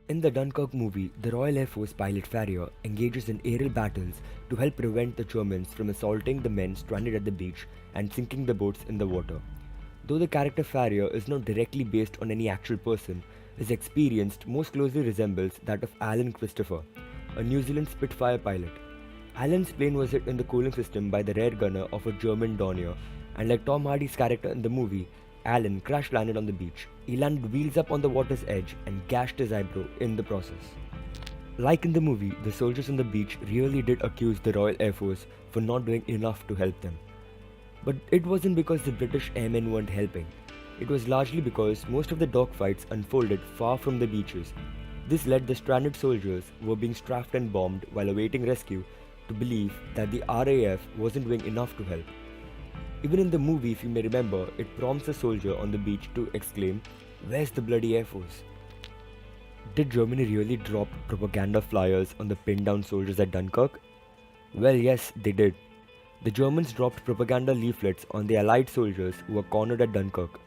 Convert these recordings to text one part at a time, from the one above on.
In the Dunkirk movie, the Royal Air Force pilot Farrier engages in aerial battles to help prevent the Germans from assaulting the men stranded at the beach and sinking the boats in the water. Though the character Farrier is not directly based on any actual person, his experience most closely resembles that of Alan Christopher, a New Zealand Spitfire pilot. Alan's plane was hit in the cooling system by the rear gunner of a German Dornier, and like Tom Hardy's character in the movie, Alan crash landed on the beach. He landed wheels up on the water's edge and gashed his eyebrow in the process. Like in the movie, the soldiers on the beach really did accuse the Royal Air Force for not doing enough to help them. But it wasn't because the British airmen weren't helping. It was largely because most of the dogfights unfolded far from the beaches. This led the stranded soldiers who were being strafed and bombed while awaiting rescue to believe that the RAF wasn't doing enough to help. Even in the movie, if you may remember, it prompts a soldier on the beach to exclaim, "Where's the bloody Air Force?" Did Germany really drop propaganda flyers on the pinned down soldiers at Dunkirk? Well, yes, they did. The Germans dropped propaganda leaflets on the Allied soldiers who were cornered at Dunkirk.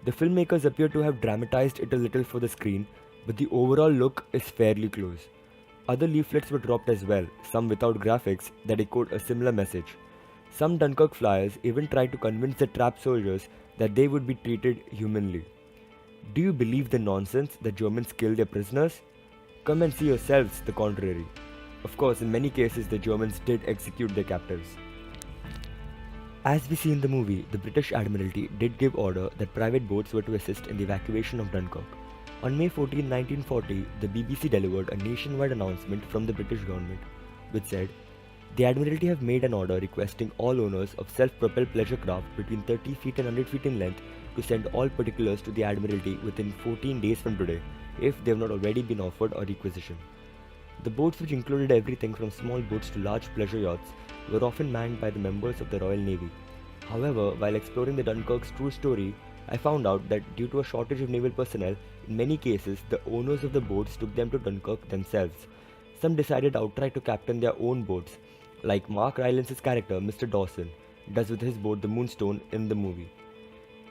The filmmakers appear to have dramatized it a little for the screen, but the overall look is fairly close. Other leaflets were dropped as well, some without graphics that echoed a similar message. Some Dunkirk flyers even tried to convince the trapped soldiers that they would be treated humanly. Do you believe the nonsense that Germans kill their prisoners? Come and see yourselves the contrary. Of course, in many cases, the Germans did execute their captives. As we see in the movie, the British Admiralty did give order that private boats were to assist in the evacuation of Dunkirk. On May 14, 1940, the BBC delivered a nationwide announcement from the British government, which said, "The Admiralty have made an order requesting all owners of self-propelled pleasure craft between 30 feet and 100 feet in length to send all particulars to the Admiralty within 14 days from today, if they have not already been offered or requisitioned." The boats, which included everything from small boats to large pleasure yachts, were often manned by the members of the Royal Navy. However, while exploring the Dunkirk's true story, I found out that due to a shortage of naval personnel, in many cases the owners of the boats took them to Dunkirk themselves. Some decided outright to captain their own boats, like Mark Rylance's character Mr. Dawson does with his boat the Moonstone in the movie.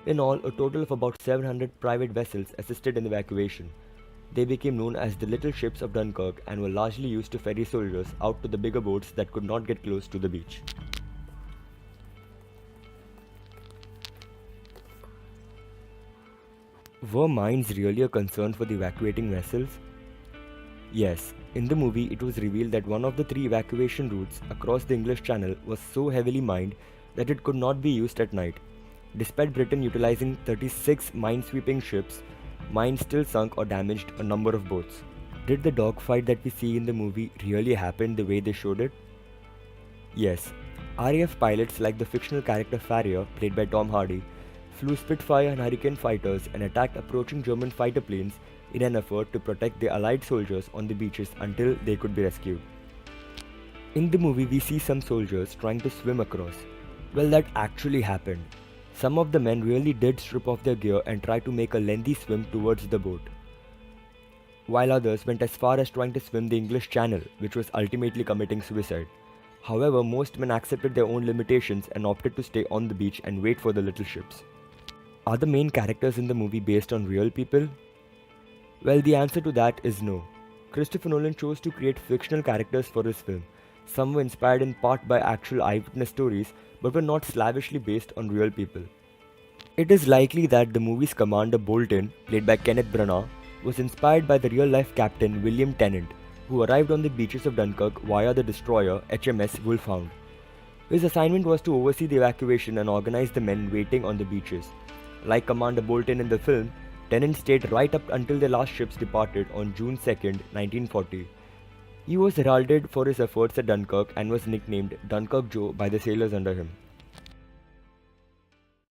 In all, a total of about 700 private vessels assisted in the evacuation. They became known as the Little Ships of Dunkirk and were largely used to ferry soldiers out to the bigger boats that could not get close to the beach. Were mines really a concern for the evacuating vessels? Yes, in the movie it was revealed that one of the three evacuation routes across the English Channel was so heavily mined that it could not be used at night. Despite Britain utilizing 36 minesweeping ships, mines still sunk or damaged a number of boats. Did the dogfight that we see in the movie really happen the way they showed it? Yes, RAF pilots like the fictional character Farrier, played by Tom Hardy, flew Spitfire and Hurricane fighters and attacked approaching German fighter planes in an effort to protect the Allied soldiers on the beaches until they could be rescued. In the movie, we see some soldiers trying to swim across. Well, that actually happened. Some of the men really did strip off their gear and try to make a lengthy swim towards the boat, while others went as far as trying to swim the English Channel, which was ultimately committing suicide. However, most men accepted their own limitations and opted to stay on the beach and wait for the little ships. Are the main characters in the movie based on real people? Well, the answer to that is no. Christopher Nolan chose to create fictional characters for his film. Some were inspired in part by actual eyewitness stories, but were not slavishly based on real people. It is likely that the movie's Commander Bolton, played by Kenneth Branagh, was inspired by the real-life captain William Tennant, who arrived on the beaches of Dunkirk via the destroyer HMS Wolfhound. His assignment was to oversee the evacuation and organize the men waiting on the beaches. Like Commander Bolton in the film, Tennant stayed right up until the last ships departed on June 2, 1940. He was heralded for his efforts at Dunkirk and was nicknamed Dunkirk Joe by the sailors under him.